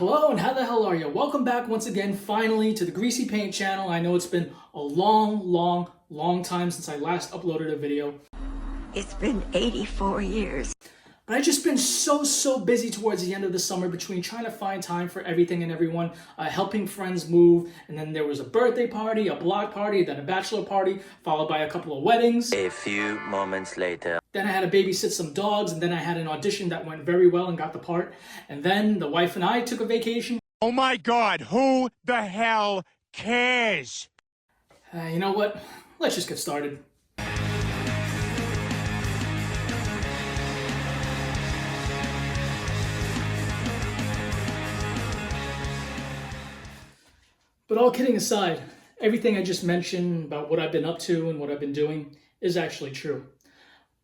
Hello and how the hell are you? Welcome back once again, finally, to the Greasy Paint channel. I know it's been a long time since I last uploaded a video. It's been 84 years. But I've just been so busy towards the end of the summer between trying to find time for everything and everyone, helping friends move, and then there was a birthday party, a block party, then a bachelor party, followed by a couple of weddings. A few moments later. Then I had to babysit some dogs, and then I had an audition that went very well and got the part. And then the wife and I took a vacation. Oh my God, who the hell cares? You know what? Let's just get started. But all kidding aside, everything I just mentioned about what I've been up to and what I've been doing is actually true.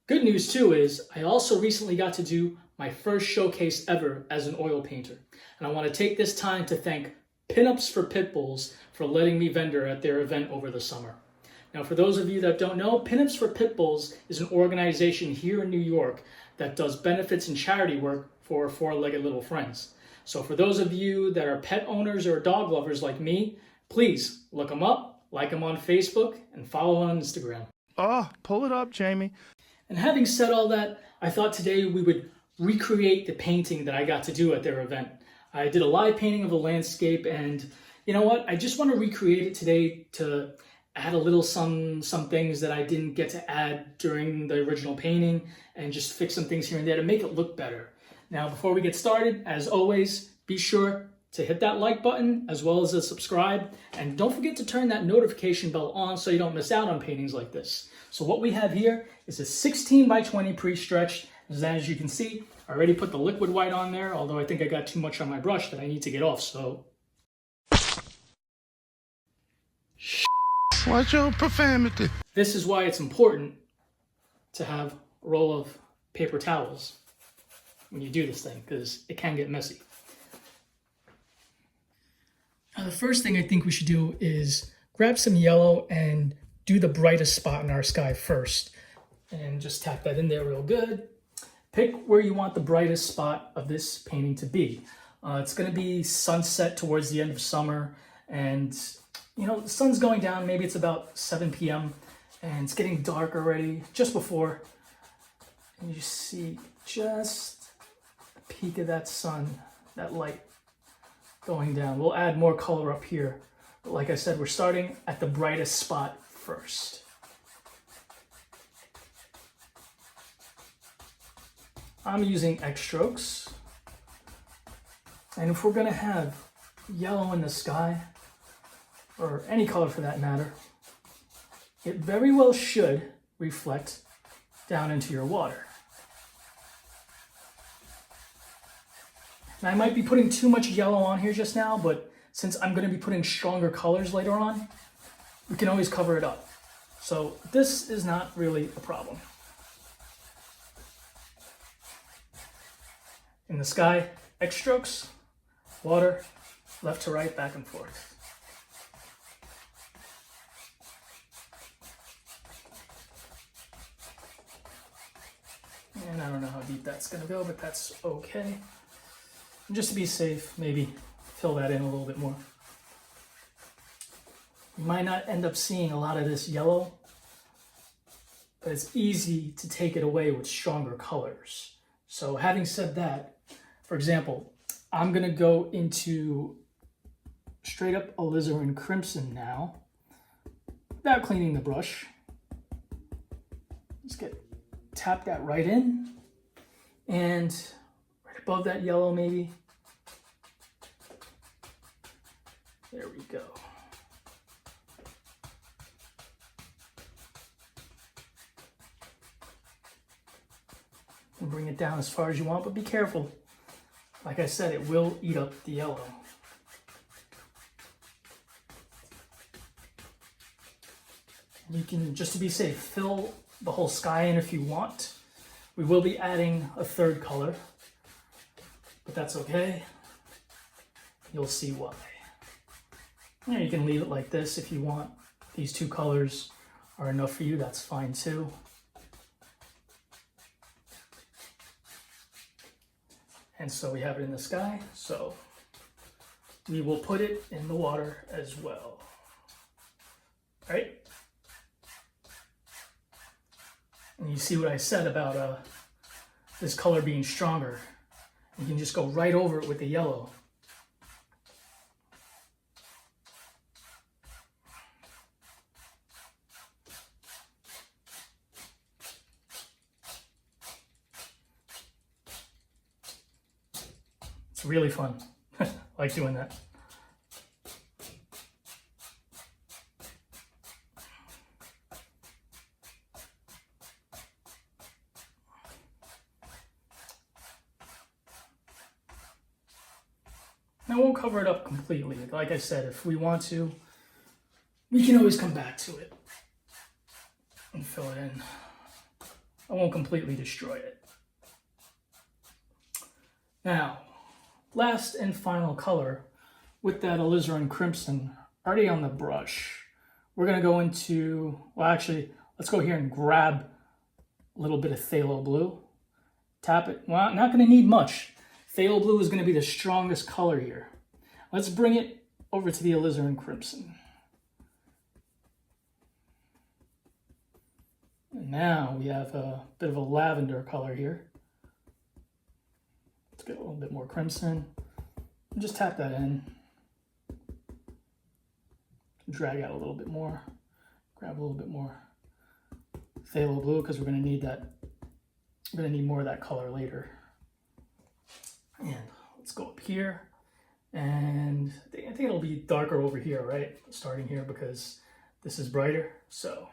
Good news too is I also recently got to do my first showcase ever as an oil painter. And I want to take this time to thank Pinups for Pitbulls for letting me vendor at their event over the summer. Now, for those of you that don't know, Pinups for Pitbulls is an organization here in New York that does benefits and charity work for four-legged little friends. So for those of you that are pet owners or dog lovers like me, please look them up, like them on Facebook, and follow on Instagram. Oh, pull it up, Jamie. And having said all that, I thought today we would recreate the painting that I got to do at their event. I did a live painting of a landscape, and you know what? I just want to recreate it today to add a little some things that I didn't get to add during the original painting, and just fix some things here and there to make it look better. Now, before we get started, as always, be sure to hit that like button as well as the subscribe, and don't forget to turn that notification bell on so you don't miss out on paintings like this. So what we have here is a 16 by 20 pre-stretched. As you can see, I already put the liquid white on there, although I think I got too much on my brush that I need to get off, so. Watch your profanity. This is why it's important to have a roll of paper towels when you do this thing, because it can get messy. Now, the first thing I think we should do is grab some yellow and do the brightest spot in our sky first. And just tap that in there real good. Pick where you want the brightest spot of this painting to be. It's going to be sunset towards the end of summer, and you know, the sun's going down. Maybe it's about 7 p.m. and it's getting dark already, just before. And you see just a peak of that sun, that light going down. We'll add more color up here. But like I said, we're starting at the brightest spot first. I'm using X strokes. And if we're gonna have yellow in the sky, or any color for that matter, it very well should reflect down into your water. And I might be putting too much yellow on here just now, but since I'm gonna be putting stronger colors later on, we can always cover it up. So this is not really a problem. In the sky, X strokes, water, left to right, back and forth. And I don't know how deep that's gonna go, but that's okay. And just to be safe, maybe fill that in a little bit more. You might not end up seeing a lot of this yellow, but it's easy to take it away with stronger colors. So having said that, for example, I'm gonna go into straight up Alizarin Crimson now, without cleaning the brush. Just tap that right in, and right above that yellow maybe. There we go. And bring it down as far as you want, but be careful. Like I said, it will eat up the yellow. You can, just to be safe, fill the whole sky in if you want. We will be adding a third color, but that's okay. You'll see why. Yeah, you can leave it like this if you want. These two colors are enough for you, that's fine too. And so we have it in the sky. So we will put it in the water as well. All right? And you see what I said about this color being stronger. You can just go right over it with the yellow. It's really fun. I like doing that. I won't cover it up completely. Like I said, if we want to, we can always come back to it and fill it in. I won't completely destroy it. Now, last and final color with that Alizarin Crimson already on the brush. We're going to go into, well actually, let's go here and grab a little bit of Phthalo Blue. Tap it. Well, not going to need much. Phthalo Blue is going to be the strongest color here. Let's bring it over to the Alizarin Crimson. And now we have a bit of a lavender color here. Let's get a little bit more crimson. And just tap that in. Drag out a little bit more. Grab a little bit more Phthalo Blue because we're going to need that. We're going to need more of that color later. And let's go up here, and I think it'll be darker over here, right? Starting here because this is brighter. So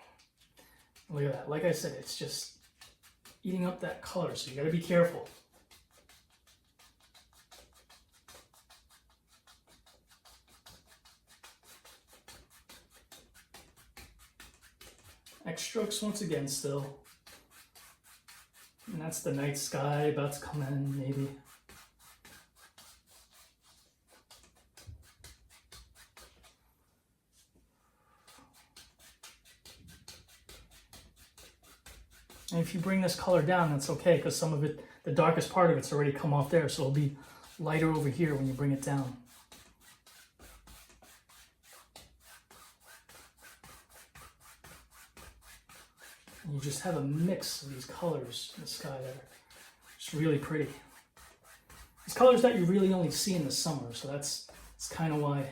look at that. Like I said, it's just eating up that color, so you got to be careful. X strokes once again still. And that's the night sky about to come in, maybe. And if you bring this color down, that's okay, because some of it, the darkest part of it's already come off there, so it'll be lighter over here when you bring it down. And you just have a mix of these colors in the sky that are just really pretty. These colors that you really only see in the summer, so that's kind of why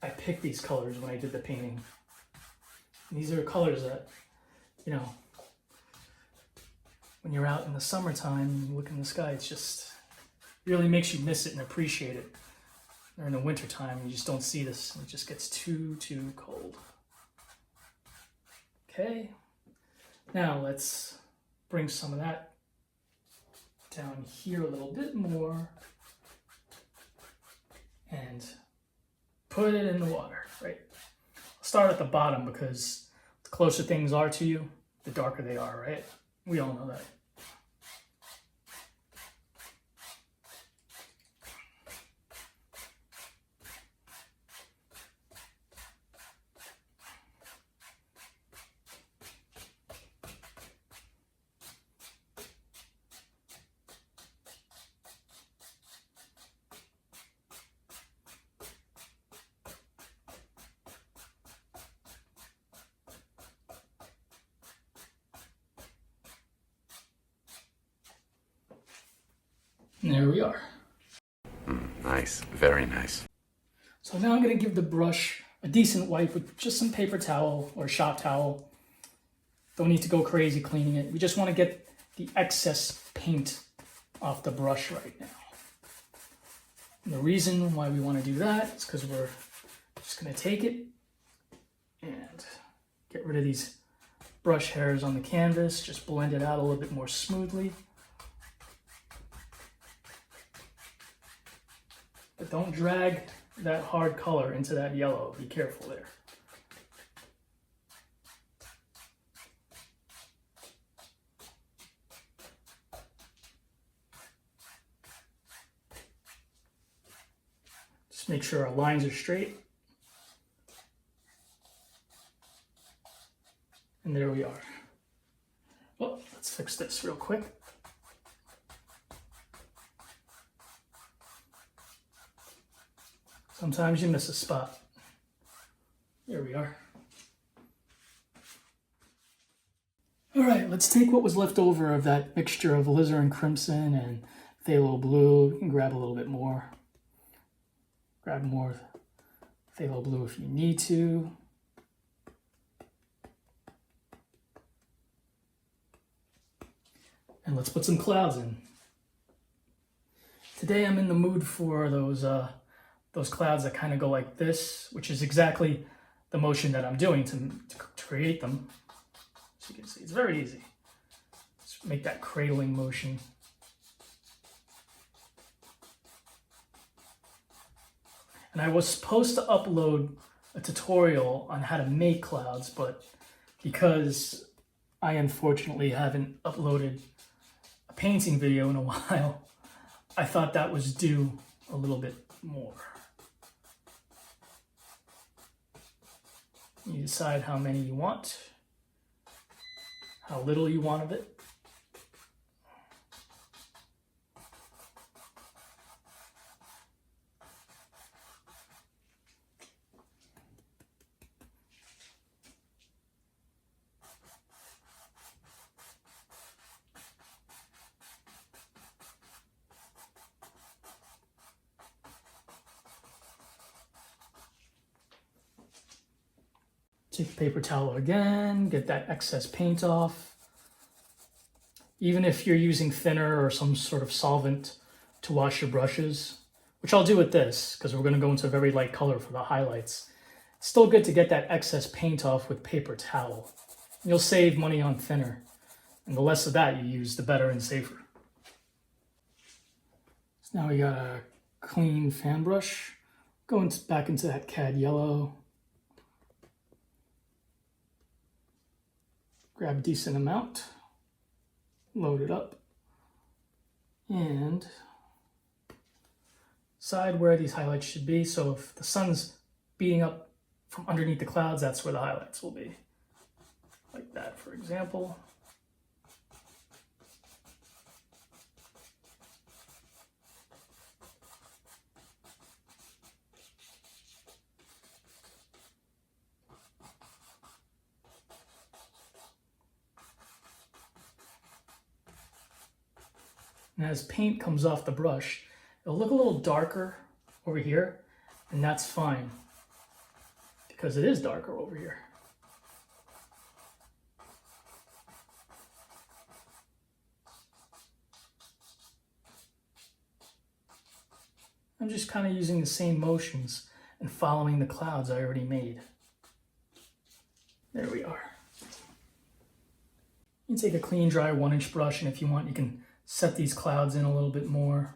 I picked these colors when I did the painting. And these are colors that, you know, when you're out in the summertime and you look in the sky, it's just really makes you miss it and appreciate it. Or in the wintertime, you just don't see this. It just gets too cold. Okay, now let's bring some of that down here a little bit more and put it in the water, right? I'll start at the bottom because the closer things are to you, the darker they are, right? We all know that. And there we are. Nice, very nice. So now I'm going to give the brush a decent wipe with just some paper towel or shop towel. Don't need to go crazy cleaning it. We just want to get the excess paint off the brush right now. And the reason why we want to do that is because we're just going to take it and get rid of these brush hairs on the canvas. Just blend it out a little bit more smoothly. But don't drag that hard color into that yellow. Be careful there. Just make sure our lines are straight. And there we are. Well, let's fix this real quick. Sometimes you miss a spot. There we are. All right, let's take what was left over of that mixture of Alizarin Crimson and Phthalo Blue. You can grab a little bit more. Grab more Phthalo Blue if you need to. And let's put some clouds in. Today I'm in the mood for those clouds that kind of go like this, which is exactly the motion that I'm doing to create them. So you can see, it's very easy. Just make that cradling motion. And I was supposed to upload a tutorial on how to make clouds, but because I unfortunately haven't uploaded a painting video in a while, I thought that was due a little bit more. You decide how many you want, how little you want of it. Take the paper towel again, get that excess paint off. Even if you're using thinner or some sort of solvent to wash your brushes, which I'll do with this because we're going to go into a very light color for the highlights, it's still good to get that excess paint off with paper towel. You'll save money on thinner, and the less of that you use, the better and safer. So now we got a clean fan brush. Going back into that Cad Yellow. Grab a decent amount, load it up, and decide where these highlights should be. So if the sun's beating up from underneath the clouds, that's where the highlights will be. Like that, for example. And as paint comes off the brush, it'll look a little darker over here, and that's fine because it is darker over here. I'm just kind of using the same motions and following the clouds I already made. There we are. You can take a clean, dry 1-inch brush, and if you want, you can set these clouds in a little bit more.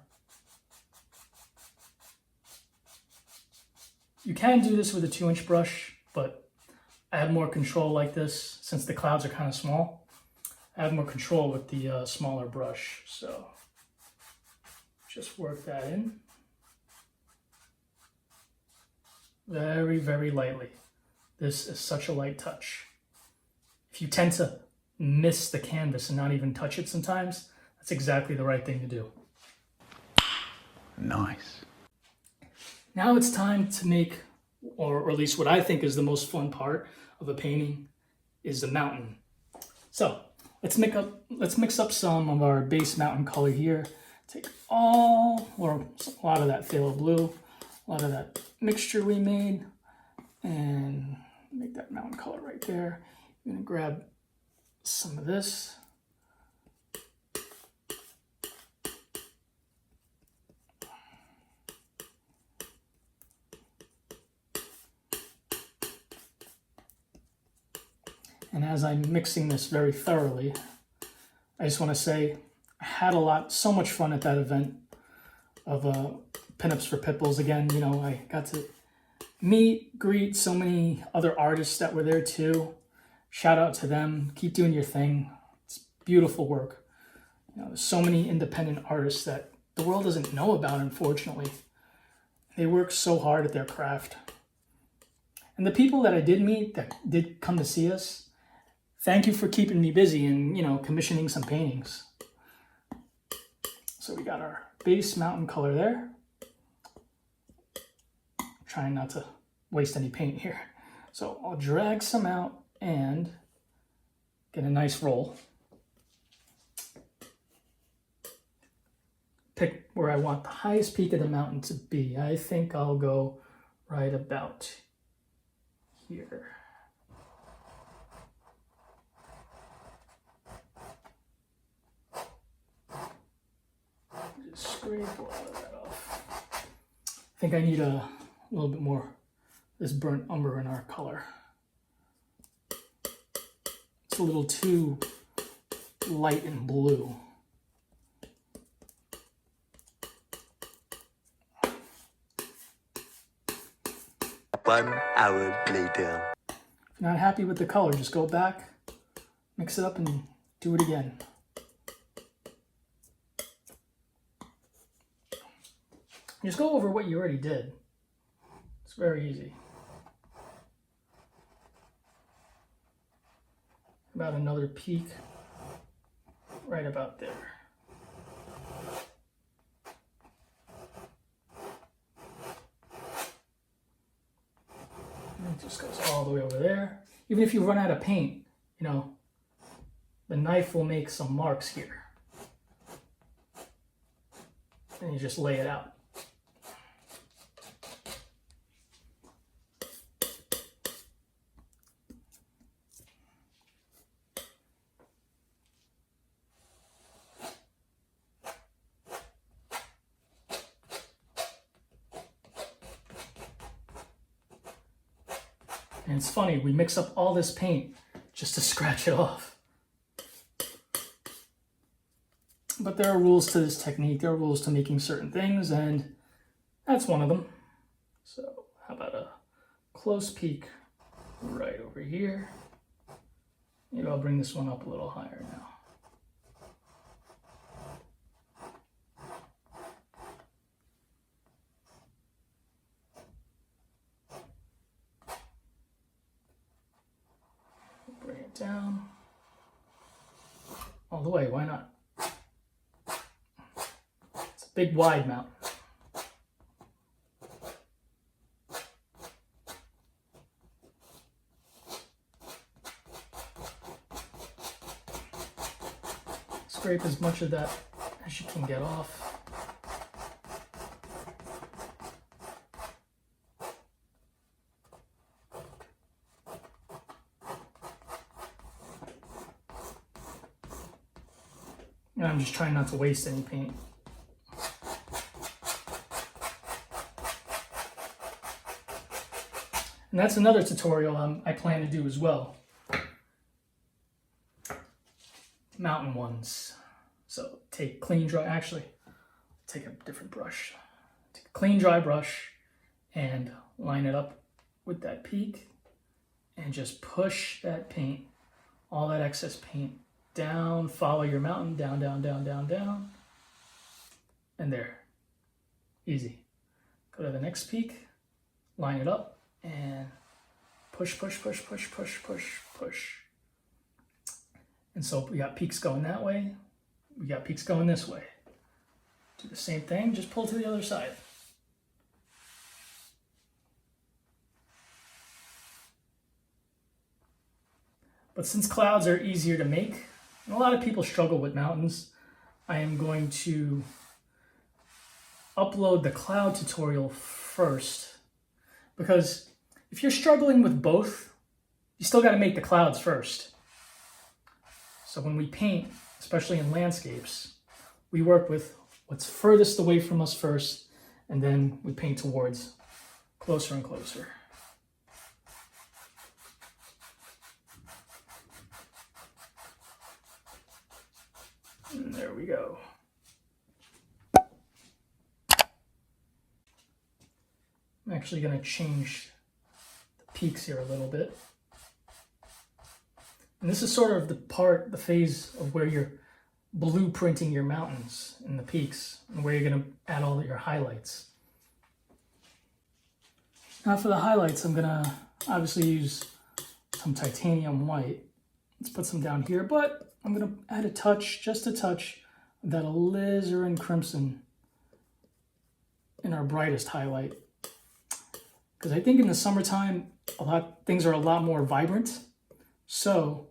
You can do this with a 2-inch brush, but I have more control like this since the clouds are kind of small. I have more control with the smaller brush, so just work that in. Very, very lightly. This is such a light touch. If you tend to miss the canvas and not even touch it sometimes, that's exactly the right thing to do. Nice. Now it's time to make, or at least what I think is the most fun part of a painting, is the mountain. So let's mix up some of our base mountain color here. Take a lot of that phthalo blue, a lot of that mixture we made, and make that mountain color right there. I'm gonna grab some of this. And as I'm mixing this very thoroughly, I just want to say I had so much fun at that event of Pinups for Pipples. Again, you know, I got to greet so many other artists that were there too. Shout out to them. Keep doing your thing. It's beautiful work. You know, there's so many independent artists that the world doesn't know about, unfortunately. They work so hard at their craft. And the people that I did meet that did come to see us, thank you for keeping me busy and, you know, commissioning some paintings. So we got our base mountain color there. trying not to waste any paint here. So I'll drag some out and get a nice roll. Pick where I want the highest peak of the mountain to be. I think I'll go right about here. Just scrape a lot of that off. I think I need a little bit more of this burnt umber in our color. It's a little too light and blue. 1 hour later. If you're not happy with the color, just go back, mix it up, and do it again. Just go over what you already did. It's very easy. About another peak right about there. And it just goes all the way over there. Even if you run out of paint, you know, the knife will make some marks here. And you just lay it out. And it's funny, we mix up all this paint just to scratch it off. But there are rules to this technique. There are rules to making certain things, and that's one of them. So how about a close peek right over here? Maybe I'll bring this one up a little higher now. Bring it down all the way, why not? It's a big wide mountain. Scrape as much of that as you can get off. And I'm just trying not to waste any paint. And that's another tutorial I plan to do as well. Mountain ones. So take clean, dry, actually, take a different brush. Take a clean, dry brush and line it up with that peak and just push that paint, all that excess paint, down, follow your mountain, down, down, down, down, down, and there. Easy. Go to the next peak, line it up, and push, push, push, push, push, push, push. And so we got peaks going that way, we got peaks going this way. Do the same thing, just pull to the other side. But since clouds are easier to make, and a lot of people struggle with mountains, I am going to upload the cloud tutorial first, because if you're struggling with both, you still got to make the clouds first. So when we paint, especially in landscapes, we work with what's furthest away from us first, and then we paint towards closer and closer. And there we go. I'm actually going to change the peaks here a little bit. And this is sort of the phase of where you're blueprinting your mountains and the peaks, and where you're going to add all your highlights. Now for the highlights, I'm going to obviously use some titanium white. Let's put some down here, but I'm going to add a touch, just a touch, of that Alizarin Crimson in our brightest highlight. because I think in the summertime, things are a lot more vibrant. So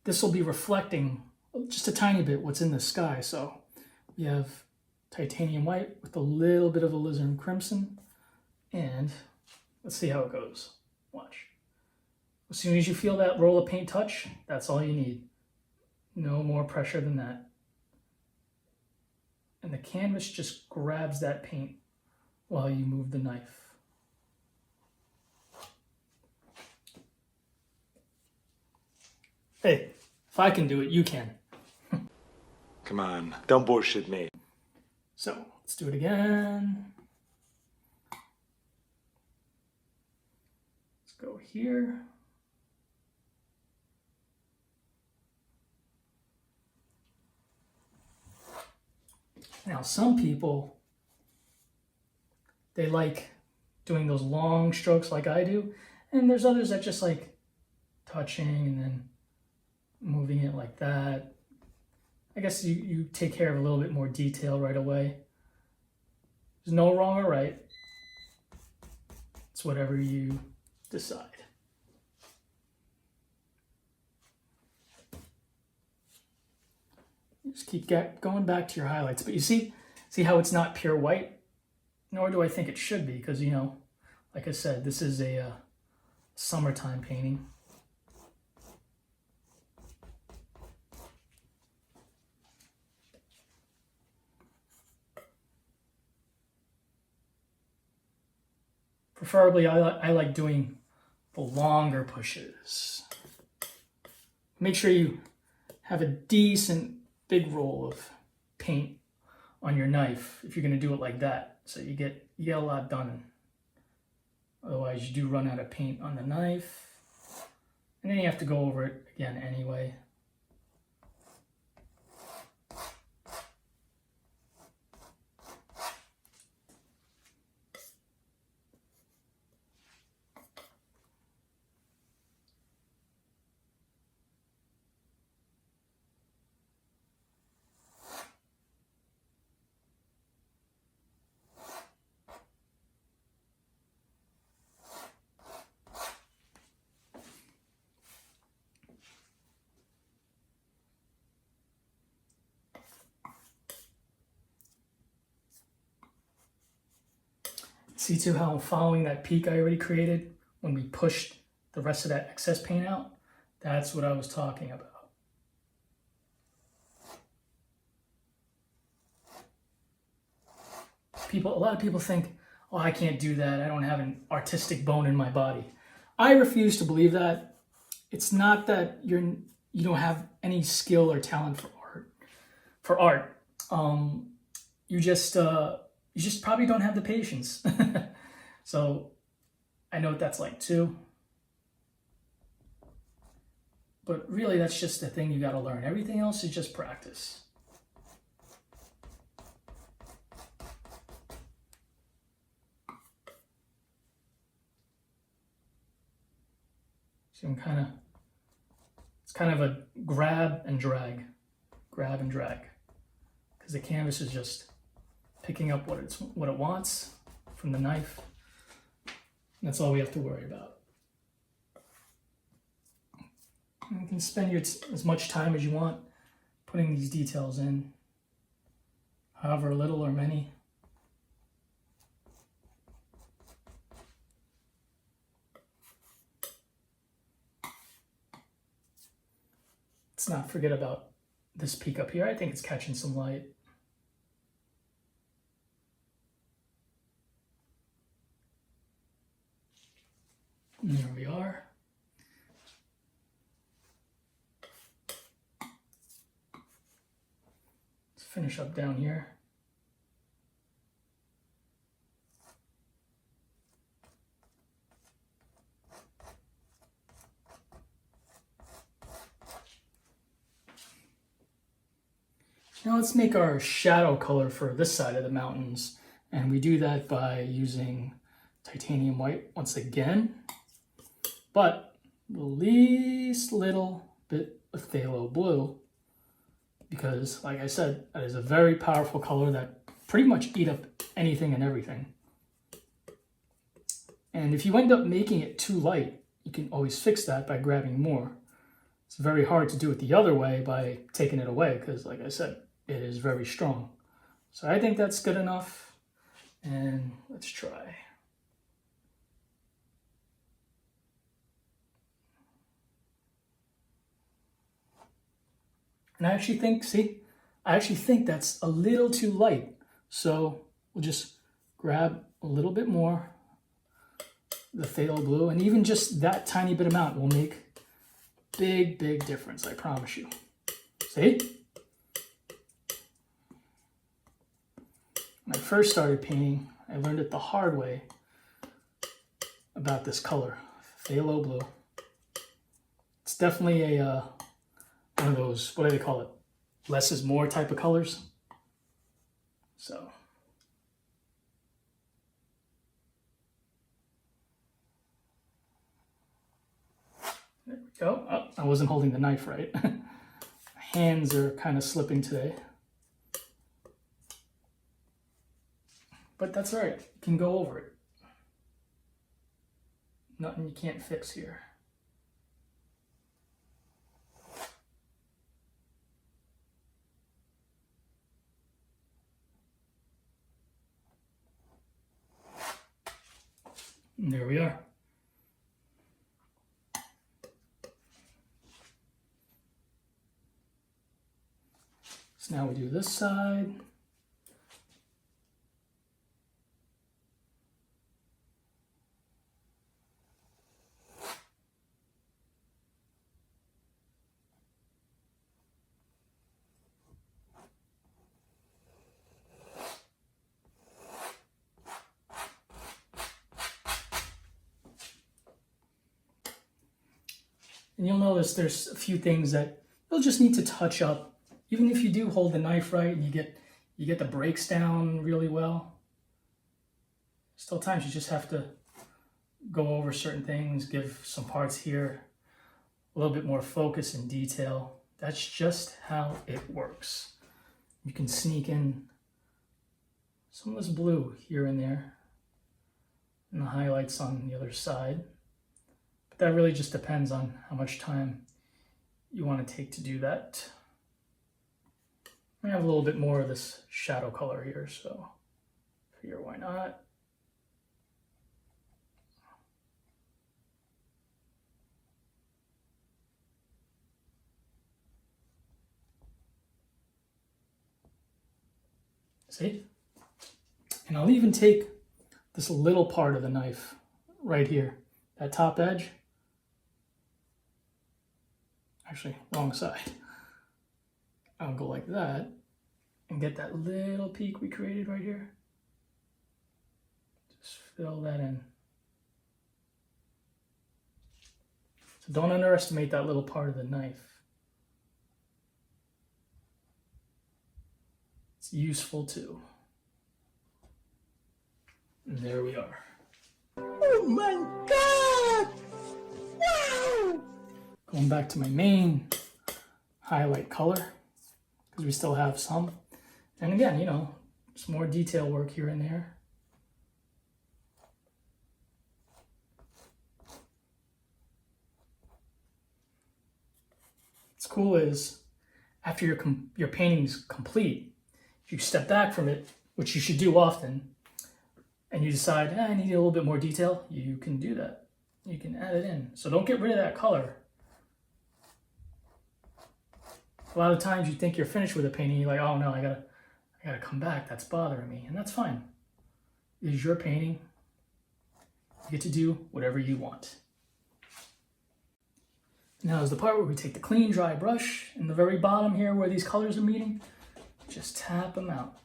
this will be reflecting just a tiny bit what's in the sky. So we have titanium white with a little bit of alizarin crimson, and let's see how it goes. Watch. As soon as you feel that roll of paint touch, that's all you need. No more pressure than that. And the canvas just grabs that paint while you move the knife. Hey, if I can do it, you can. Come on, don't bullshit me. So let's do it again. Let's go here. Now, some people, they like doing those long strokes like I do, and there's others that just like touching and then moving it like that. I guess you take care of a little bit more detail right away. There's no wrong or right. It's whatever you decide. Just keep going back to your highlights. But you see how it's not pure white? Nor do I think it should be, because, you know, like I said, this is a summertime painting. Preferably, I like doing the longer pushes. Make sure you have a decent big roll of paint on your knife if you're going to do it like that, so you get a lot done. Otherwise, you do run out of paint on the knife, and then you have to go over it again anyway. See too how I'm following that peak I already created when we pushed the rest of that excess paint out? That's what I was talking about. A lot of people think, oh, I can't do that. I don't have an artistic bone in my body. I refuse to believe that. It's not that you don't have any skill or talent for art. You just probably don't have the patience. So I know what that's like too. But really, that's just the thing you got to learn. Everything else is just practice. So it's kind of a grab and drag, because the canvas is just picking up what it wants from the knife. And that's all we have to worry about. And you can spend as much time as you want putting these details in, however little or many. Let's not forget about this peak up here. I think it's catching some light. And there we are. Let's finish up down here. Now let's make our shadow color for this side of the mountains. And we do that by using titanium white once again, but the least little bit of phthalo blue, because like I said, that is a very powerful color that pretty much eat up anything and everything. And if you end up making it too light, you can always fix that by grabbing more. It's very hard to do it the other way by taking it away because, like I said, it is very strong. So I think that's good enough. And let's try. And I actually think that's a little too light. So we'll just grab a little bit more, the Phthalo Blue, and even just that tiny bit amount will make big difference, I promise you. See? When I first started painting, I learned it the hard way about this color, Phthalo Blue. It's definitely a one of those, what do they call it? Less is more type of colors. So. There we go. Oh, I wasn't holding the knife right. My hands are kind of slipping today. But that's all right. You can go over it. Nothing you can't fix here. And there we are. So now we do this side. And you'll notice there's a few things that you'll just need to touch up. Even if you do hold the knife right and you get the breaks down really well, still times you just have to go over certain things, give some parts here a little bit more focus and detail. That's just how it works. You can sneak in some of this blue here and there and the highlights on the other side. But that really just depends on how much time you want to take to do that. I have a little bit more of this shadow color here, so figure why not. See? And I'll even take this little part of the knife right here, that top edge. Actually, wrong side. I'll go like that and get that little peak we created right here. Just fill that in. So don't underestimate that little part of the knife. It's useful too. And there we are. Oh my God! Wow! Going back to my main highlight color, because we still have some. And again, you know, some more detail work here and there. What's cool is after your painting's complete, if you step back from it, which you should do often, and you decide, I need a little bit more detail, you can do that. You can add it in. So don't get rid of that color. A lot of times you think you're finished with a painting, you're like, oh no, I gotta come back, that's bothering me, and that's fine. It is your painting. You get to do whatever you want. Now is the part where we take the clean, dry brush, in the very bottom here where these colors are meeting, just tap them out.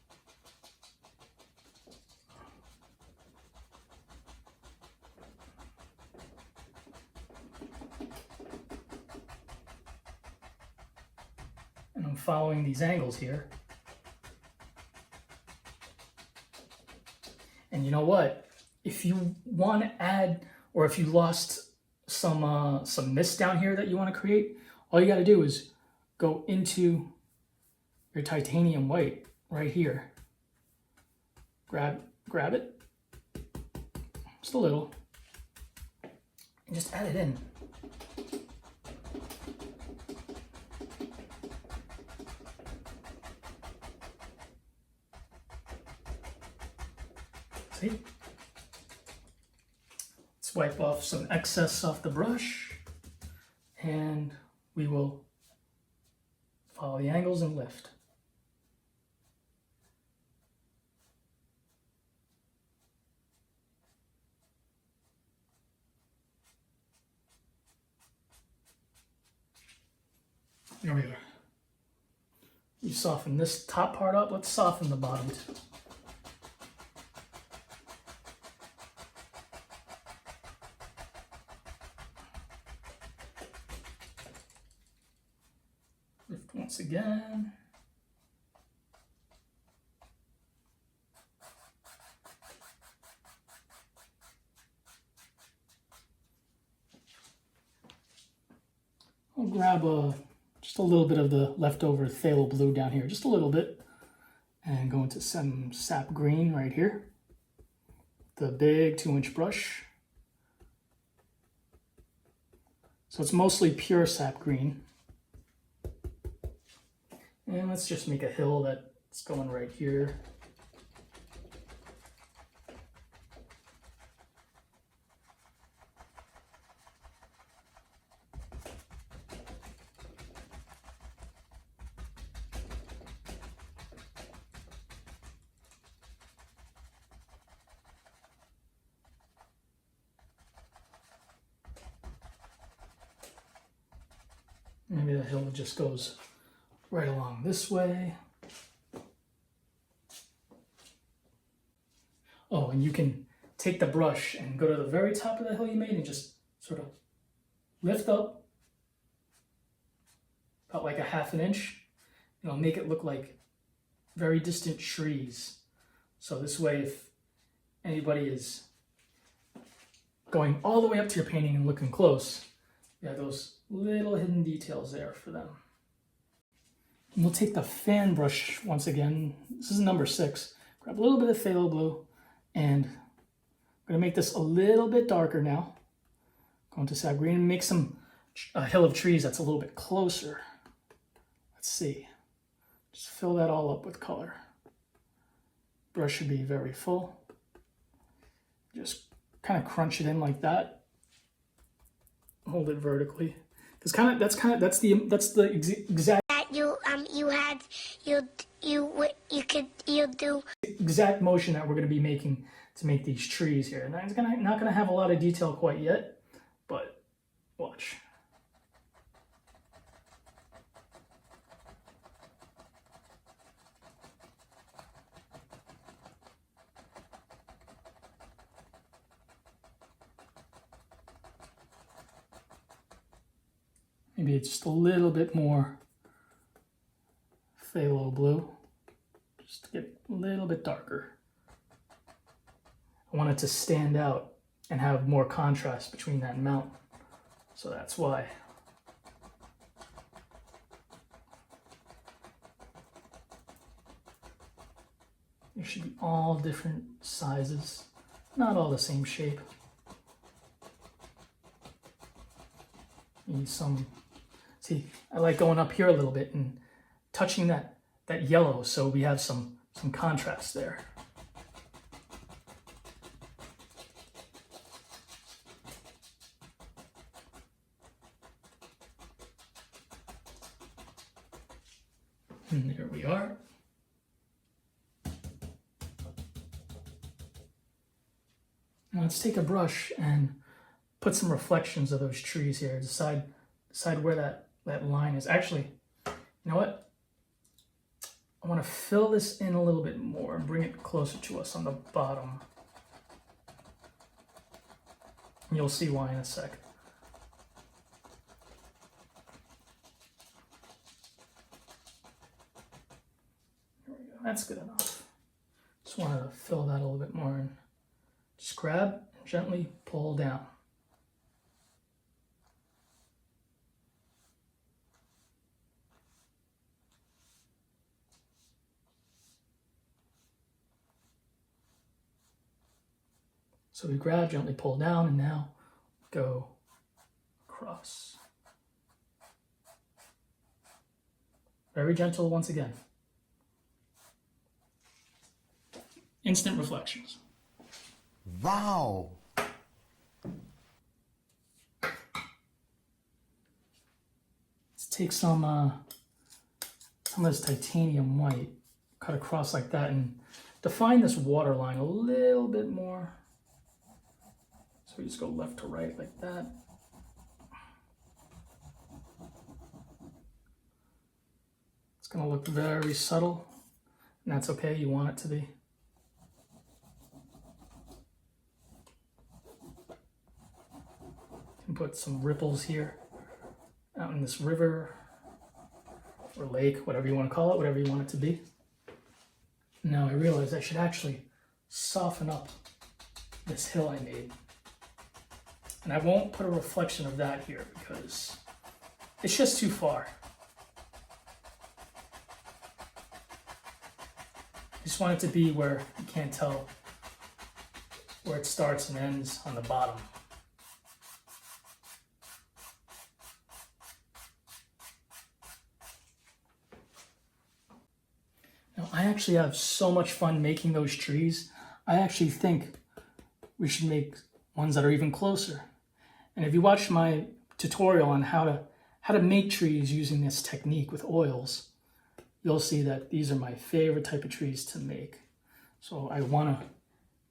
And I'm following these angles here. And you know what? If you want to add, or if you lost some mist down here that you want to create, all you got to do is go into your titanium white right here. Grab it, just a little, and just add it in. See? Let's wipe off some excess off the brush, and we will follow the angles and lift. There we are. You soften this top part up, let's soften the bottom too. Lift once again. I'll grab just a little bit of the leftover Phthalo Blue down here, just a little bit, and go into some Sap Green right here. The big 2-inch brush. So it's mostly pure Sap Green. And let's just make a hill that's going right here. Maybe the hill just goes right along this way. Oh, and you can take the brush and go to the very top of the hill you made and just sort of lift up about like a 1/2 inch. It'll make it look like very distant trees. So this way, if anybody is going all the way up to your painting and looking close, you have those little hidden details there for them. And we'll take the fan brush once again. This is number 6. Grab a little bit of Phthalo Blue, and I'm going to make this a little bit darker now. Go into Sap Green and make a hill of trees that's a little bit closer. Let's see. Just fill that all up with color. Brush should be very full. Just kind of crunch it in like that. Hold it vertically. Because that's the exact exact motion that we're going to be making to make these trees here. And it's not going to have a lot of detail quite yet, but watch. Maybe it's just a little bit more Phthalo Blue, just to get it a little bit darker. I want it to stand out and have more contrast between that mountain, so that's why. They should be all different sizes, not all the same shape. Need some. See, I like going up here a little bit and touching that yellow so we have some contrast there. And there we are. Now let's take a brush and put some reflections of those trees here. Decide where that line is. Actually, you know what? I want to fill this in a little bit more and bring it closer to us on the bottom. And you'll see why in a sec. There we go. That's good enough. Just want to fill that a little bit more and just grab and gently pull down. So we grab, gently pull down, and now go across. Very gentle once again. Instant reflections. Wow. Let's take some of this titanium white, cut across like that, and define this water line a little bit more. So we just go left to right like that. It's going to look very subtle, and that's okay. You want it to be. You can put some ripples here out in this river or lake, whatever you want to call it, whatever you want it to be. Now I realize I should actually soften up this hill I made. And I won't put a reflection of that here because it's just too far. I just want it to be where you can't tell where it starts and ends on the bottom. Now, I actually have so much fun making those trees. I actually think we should make ones that are even closer. And if you watch my tutorial on how to make trees using this technique with oils, you'll see that these are my favorite type of trees to make. So I want to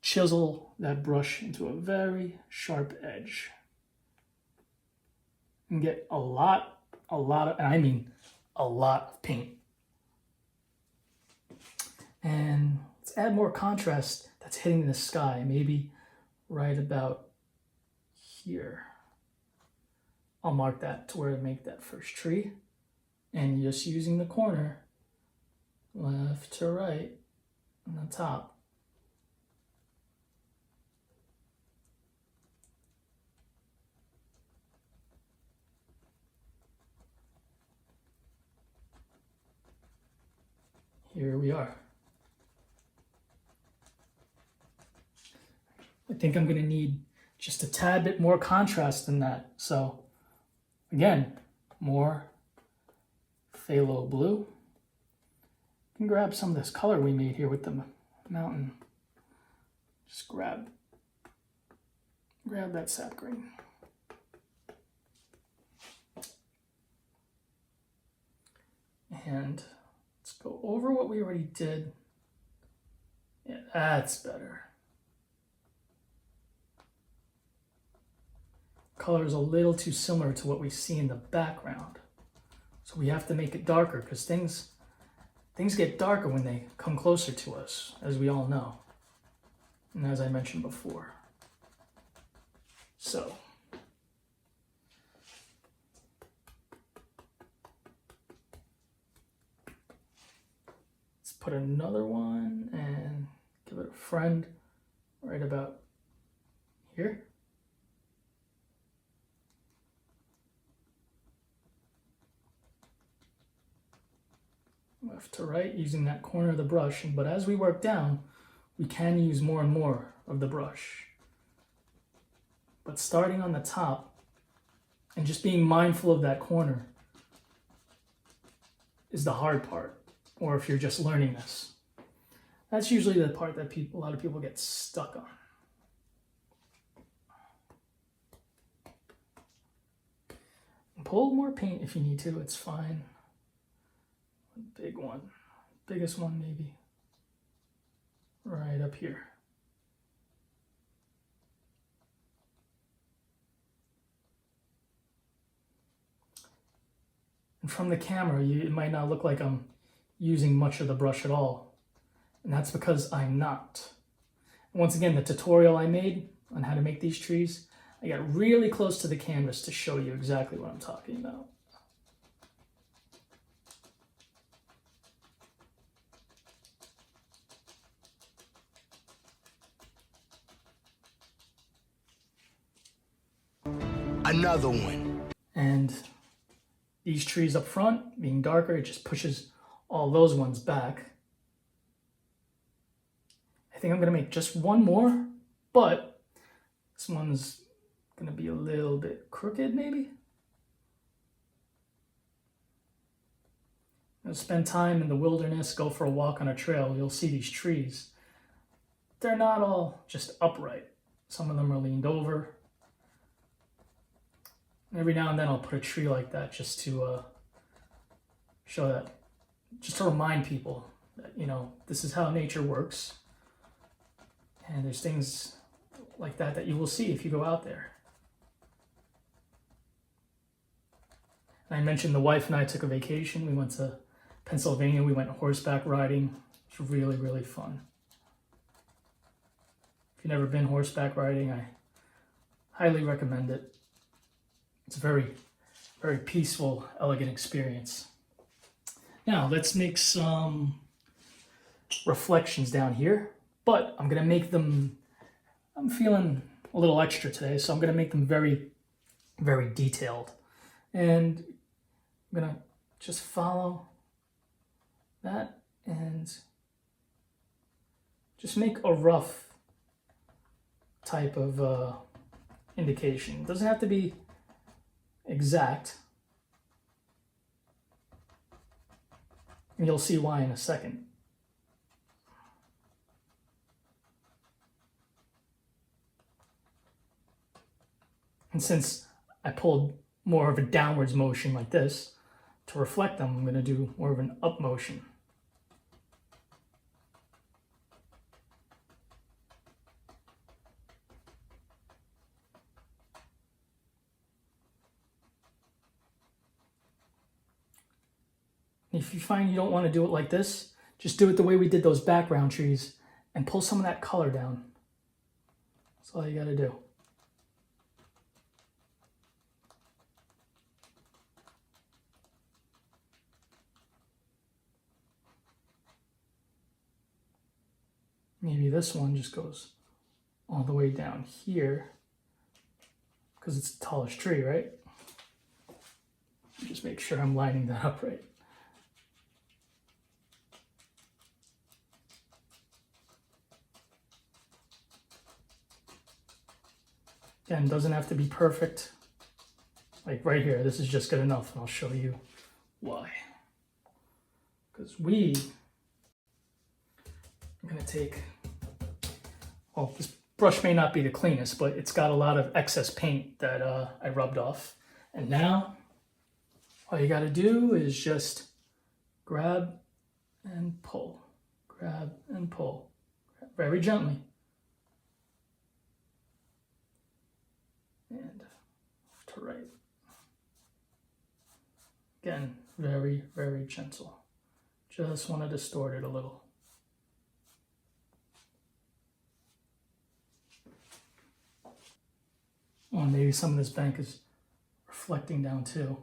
chisel that brush into a very sharp edge and get a lot of, and I mean a lot of paint. And let's add more contrast that's hitting the sky, maybe right about here. I'll mark that to where to make that first tree. And just using the corner, left to right, on the top. Here we are. I think I'm going to need just a tad bit more contrast than that. So again, more phthalo blue. You can grab some of this color we made here with the mountain. Just grab that sap green. And let's go over what we already did. Yeah, that's better. Color is a little too similar to what we see in the background. So we have to make it darker because things get darker when they come closer to us, as we all know. And as I mentioned before. So let's put another one and give it a friend right about here. Left to right using that corner of the brush, but as we work down, we can use more and more of the brush. But starting on the top and just being mindful of that corner is the hard part, or if you're just learning this. That's usually the part that a lot of people get stuck on. And pull more paint if you need to, it's fine. Big one, biggest one maybe, right up here. And from the camera, it might not look like I'm using much of the brush at all. And that's because I'm not. And once again, the tutorial I made on how to make these trees, I got really close to the canvas to show you exactly what I'm talking about. Another one. And these trees up front, being darker, it just pushes all those ones back. I think I'm going to make just one more, but this one's going to be a little bit crooked maybe. spend time in the wilderness, go for a walk on a trail, you'll see these trees. They're not all just upright. Some of them are leaned over. Every now and then I'll put a tree like that just to show that, just to remind people that, you know, this is how nature works. And there's things like that you will see if you go out there. And I mentioned the wife and I took a vacation. We went to Pennsylvania. We went horseback riding. It was really, really fun. If you've never been horseback riding, I highly recommend it. It's a very, very peaceful, elegant experience. Now, let's make some reflections down here, but I'm going to make them, I'm feeling a little extra today, so I'm going to make them very, very detailed. And I'm going to just follow that and just make a rough type of indication. It doesn't have to be exact. And you'll see why in a second. And since I pulled more of a downwards motion like this, to reflect them, I'm going to do more of an up motion. If you find you don't want to do it like this, just do it the way we did those background trees and pull some of that color down. That's all you got to do. Maybe this one just goes all the way down here because it's the tallest tree, right? Just make sure I'm lining that up right. Again, doesn't have to be perfect. Like right here, this is just good enough, and I'll show you why. Because I'm gonna take, well, this brush may not be the cleanest, but it's got a lot of excess paint that I rubbed off. And now, all you gotta do is just grab and pull, very gently. And left to right. Again, very, very gentle. Just want to distort it a little. Oh, and maybe some of this bank is reflecting down too.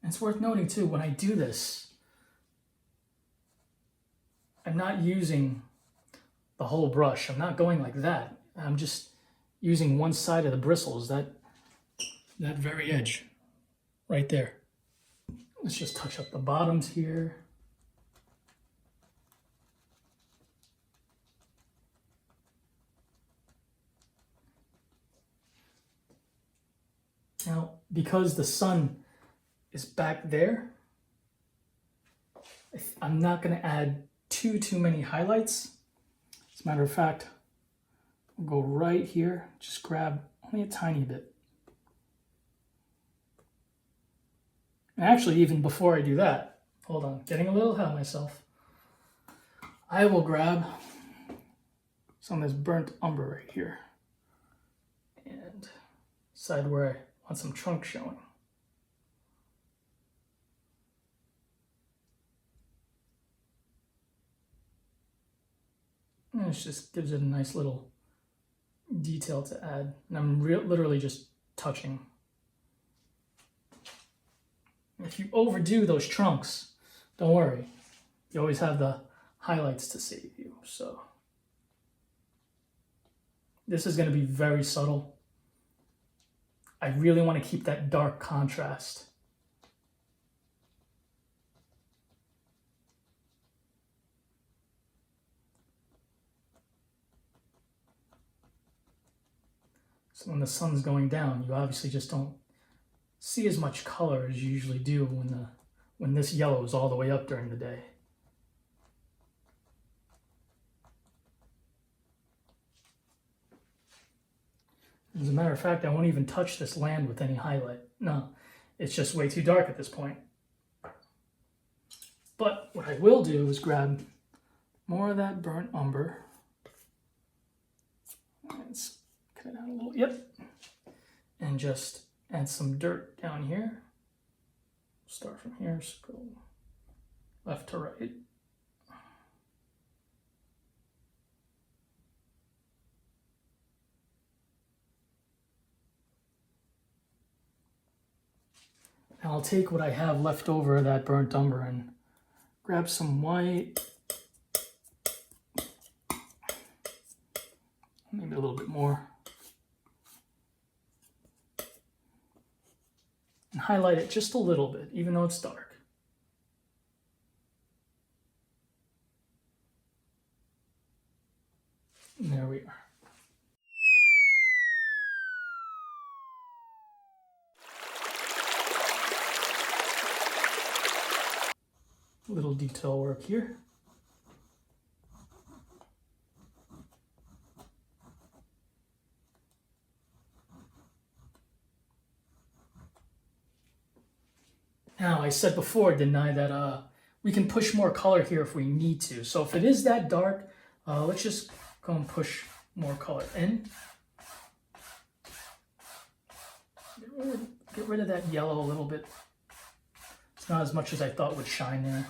And it's worth noting too, when I do this, I'm not using the whole brush. I'm not going like that. I'm just using one side of the bristles, that very edge right there. Let's just touch up the bottoms here. Now, because the sun is back there, I'm not going to add too many highlights. As a matter of fact, I'll go right here, just grab only a tiny bit. And actually, even before I do that, hold on, getting a little ahead of myself, I will grab some of this burnt umber right here and decide where I want some trunk showing. And it just gives it a nice little detail to add. And I'm literally just touching. If you overdo those trunks, don't worry. You always have the highlights to save you. So this is going to be very subtle. I really want to keep that dark contrast. So when the sun's going down, you obviously just don't see as much color as you usually do when this yellow is all the way up during the day. As a matter of fact, I won't even touch this land with any highlight. No, it's just way too dark at this point. But what I will do is grab more of that burnt umber. Let's cut it out a little. Yep. And just add some dirt down here. Start from here, so go left to right. Now I'll take what I have left over of that burnt umber and grab some white. Maybe a little bit more. And highlight it just a little bit, even though it's dark. And there we are. Little detail work here. Now, I said before, didn't I, that we can push more color here if we need to. So if it is that dark, let's just go and push more color in. Get rid of that yellow a little bit. It's not as much as I thought would shine there.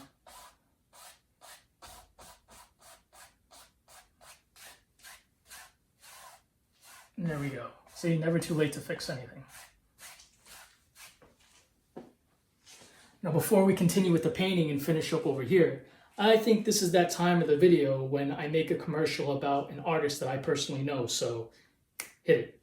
And there we go. See, never too late to fix anything. Now, before we continue with the painting and finish up over here, I think this is that time of the video when I make a commercial about an artist that I personally know, so hit it.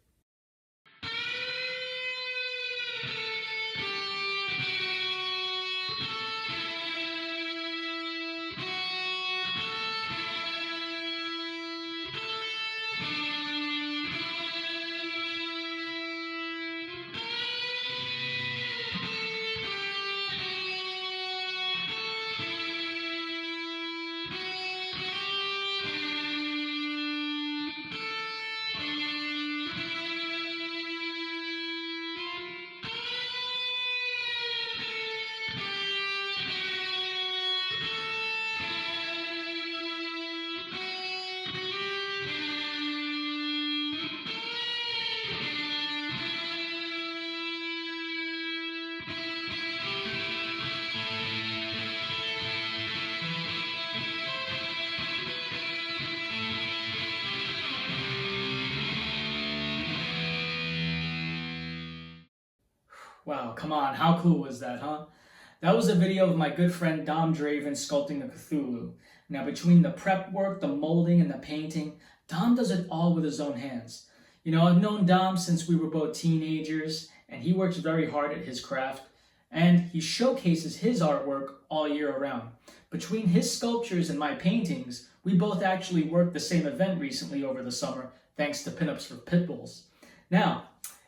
Wow, come on, how cool was that, huh? That was a video of my good friend Dom Draven sculpting a Cthulhu. Now, between the prep work, the molding, and the painting, Dom does it all with his own hands. You know, I've known Dom since we were both teenagers, and he works very hard at his craft, and he showcases his artwork all year around. Between his sculptures and my paintings, we both actually worked the same event recently over the summer, thanks to Pinups for Pitbulls. Now,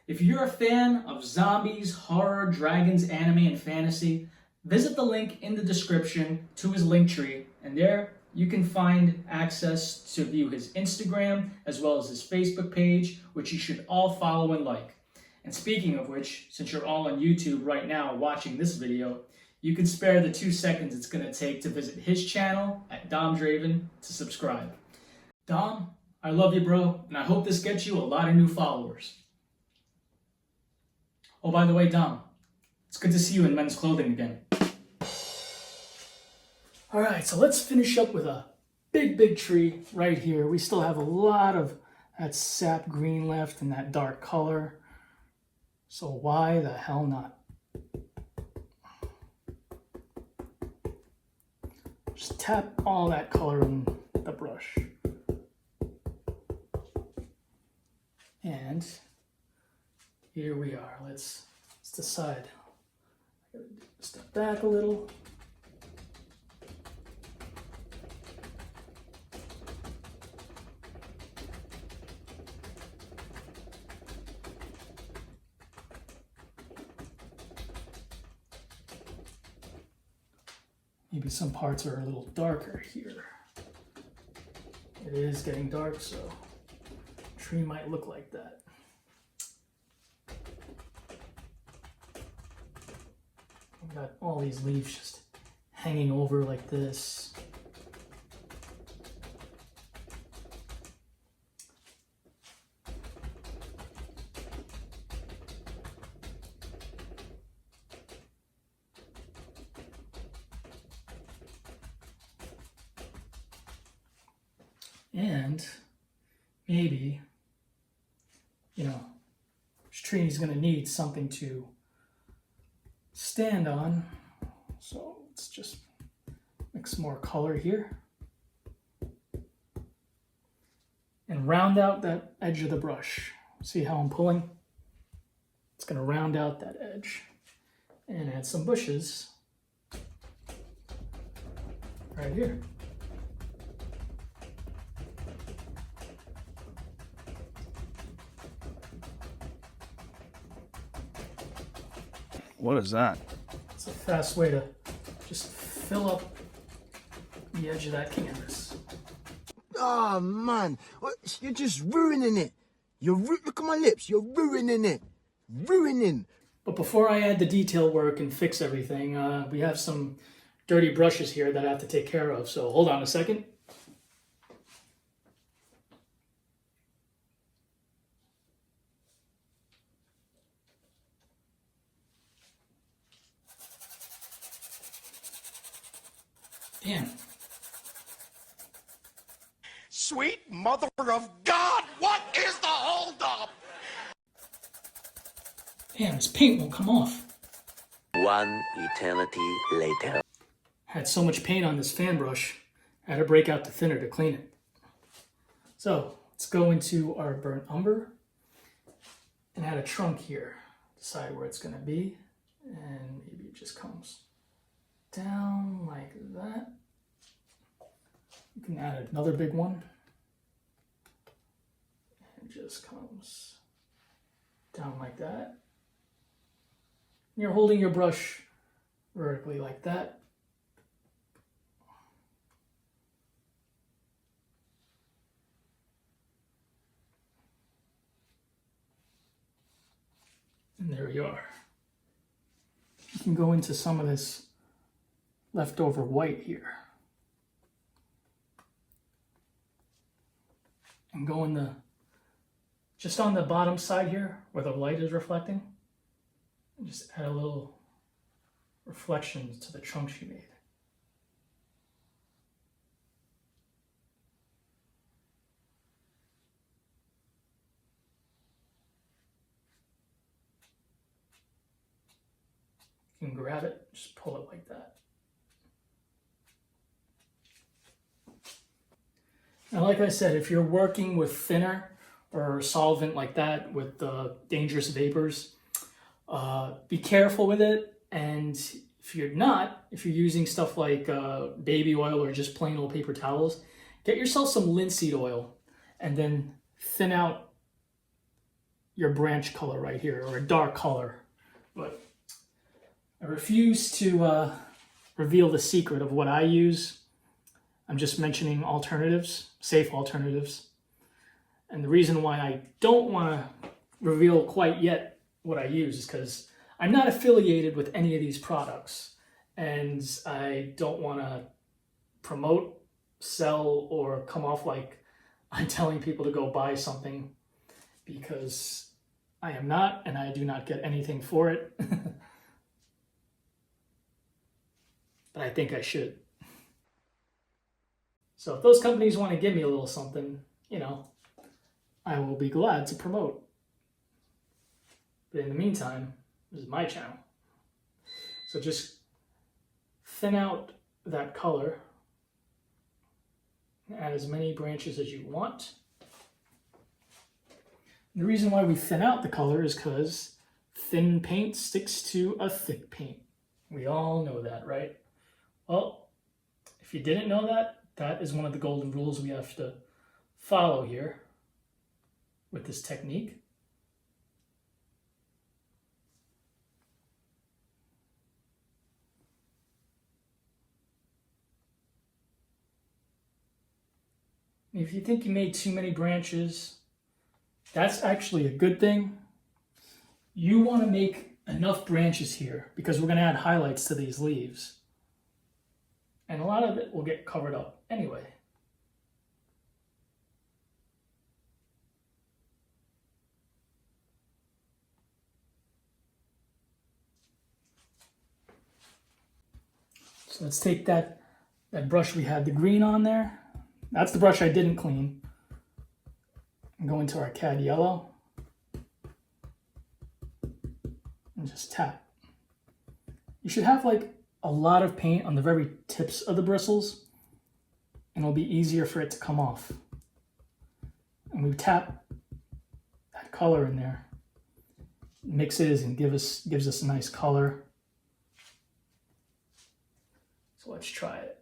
if you're a fan of zombies, horror, dragons, anime, and fantasy, visit the link in the description to his Linktree, and there you can find access to view his Instagram as well as his Facebook page, which you should all follow and like. And speaking of which, since you're all on YouTube right now watching this video, you can spare the 2 seconds it's going to take to visit his channel at Dom Draven to subscribe. Dom, I love you, bro, and I hope this gets you a lot of new followers. Oh, by the way, Dom, it's good to see you in men's clothing again. All right, so let's finish up with a big tree right here. We still have a lot of that sap green left and that dark color. So why the hell not? Just tap all that color in the brush. And here we are. Let's decide. I gotta step back a little. Maybe some parts are a little darker here. It is getting dark, so the tree might look like that. We've got all these leaves just hanging over like this. And maybe, you know, this tree is going to need something to stand on. So let's just mix more color here. And round out that edge of the brush. See how I'm pulling? It's going to round out that edge. And add some bushes right here. What is that? It's a fast way to just fill up the edge of that canvas. Oh, man. You're just ruining it. Look at my lips. You're ruining it. Ruining. But before I add the detail work and fix everything, we have some dirty brushes here that I have to take care of. So hold on a second. Damn. Sweet mother of God, what is the holdup? Damn, this paint won't come off. One eternity later. Had so much paint on this fan brush, I had to break out the thinner to clean it. So let's go into our burnt umber and add a trunk here. Decide where it's gonna be, and maybe it just comes down like that. You can add another big one. And it just comes down like that. And you're holding your brush vertically like that. And there you are. You can go into some of this leftover white here. And go in just on the bottom side here where the light is reflecting. And just add a little reflection to the trunks you made. You can grab it, just pull it like that. Now, like I said, if you're working with thinner or solvent like that with dangerous vapors, be careful with it. And if you're using stuff like baby oil or just plain old paper towels, get yourself some linseed oil and then thin out your branch color right here, or a dark color. But I refuse to reveal the secret of what I use. I'm just mentioning alternatives, safe alternatives. And the reason why I don't want to reveal quite yet what I use is because I'm not affiliated with any of these products. And I don't want to promote, sell, or come off like I'm telling people to go buy something, because I am not, and I do not get anything for it. But I think I should. So if those companies want to give me a little something, you know, I will be glad to promote. But in the meantime, this is my channel. So just thin out that color. Add as many branches as you want. And the reason why we thin out the color is because thin paint sticks to a thick paint. We all know that, right? Well, if you didn't know that, that is one of the golden rules we have to follow here with this technique. If you think you made too many branches, that's actually a good thing. You want to make enough branches here because we're going to add highlights to these leaves. And a lot of it will get covered up anyway. So let's take that brush we had the green on there. That's the brush I didn't clean. And go into our Cad Yellow. And just tap. You should have like a lot of paint on the very tips of the bristles, and it'll be easier for it to come off. And we tap that color in there, mixes and gives us a nice color. So let's try it.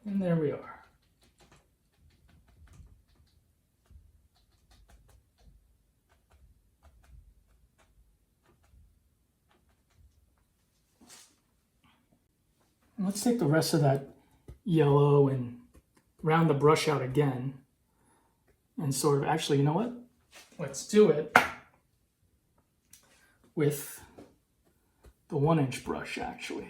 And there we are. And let's take the rest of that yellow and round the brush out again. And sort of, actually, you know what? Let's do it with the 1-inch brush, actually.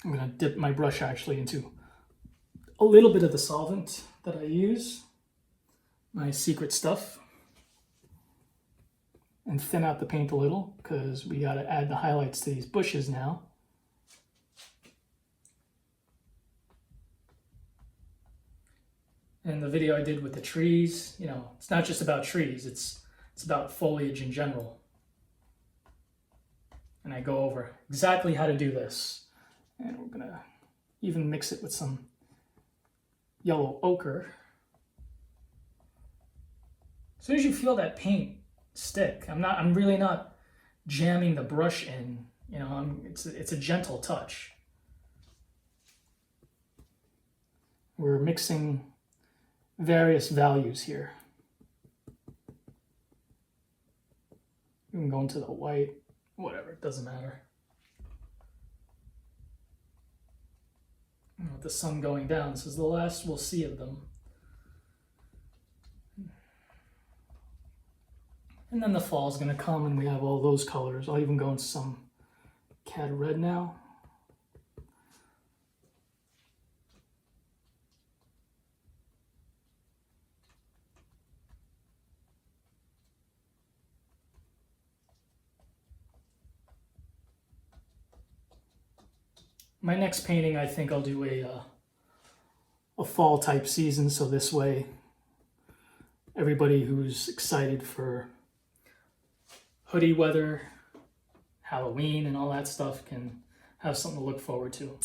I'm going to dip my brush actually into a little bit of the solvent that I use, my secret stuff, and thin out the paint a little because we got to add the highlights to these bushes now. And the video I did with the trees, you know, it's not just about trees, it's about foliage in general. And I go over exactly how to do this. And we're going to even mix it with some yellow ochre. As soon as you feel that paint stick, I'm really not jamming the brush in, you know, it's a gentle touch. We're mixing various values here. You can go into the white, whatever, it doesn't matter. With the sun going down, this is the last we'll see of them. And then the fall's going to come and we have all those colors. I'll even go into some Cad Red now. My next painting, I think I'll do a fall type season, so this way everybody who's excited for hoodie weather, Halloween, and all that stuff can have something to look forward to.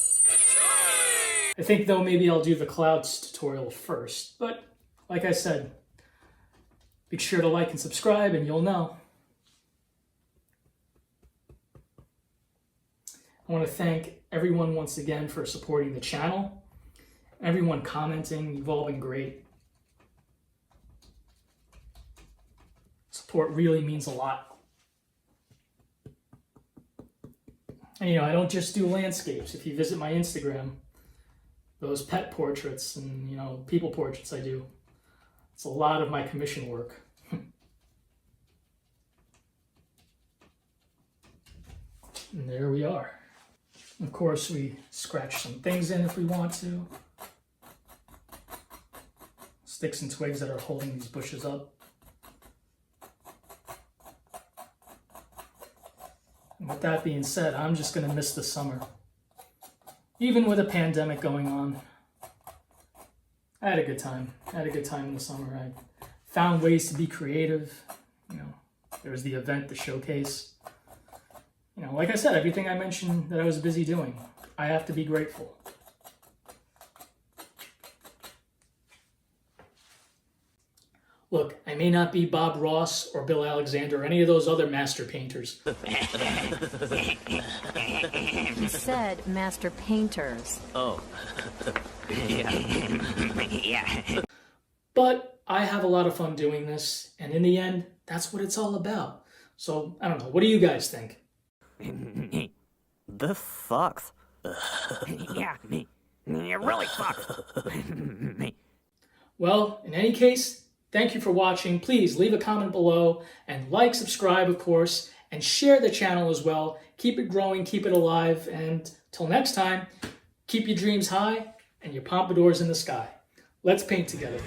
I think though maybe I'll do the clouds tutorial first, but like I said, be sure to like and subscribe and you'll know. I want to thank everyone once again for supporting the channel. Everyone commenting, you've all been great. Support really means a lot. And you know, I don't just do landscapes. If you visit my Instagram, those pet portraits and, you know, people portraits I do, it's a lot of my commission work. And there we are. Of course, we scratch some things in if we want to. Sticks and twigs that are holding these bushes up. And with that being said, I'm just going to miss the summer. Even with a pandemic going on, I had a good time. I had a good time in the summer. I found ways to be creative. You know, there was the event, the showcase. You know, like I said, everything I mentioned that I was busy doing, I have to be grateful. Look, I may not be Bob Ross or Bill Alexander or any of those other master painters, He said master painters. but I have a lot of fun doing this, and in the end, that's what it's all about. So, I don't know, what do you guys think? This sucks. Yeah, it really sucks. Well, in any case, thank you for watching. Please leave a comment below and like, subscribe, of course, and share the channel as well. Keep it growing, keep it alive, and till next time, keep your dreams high and your pompadours in the sky. Let's paint together.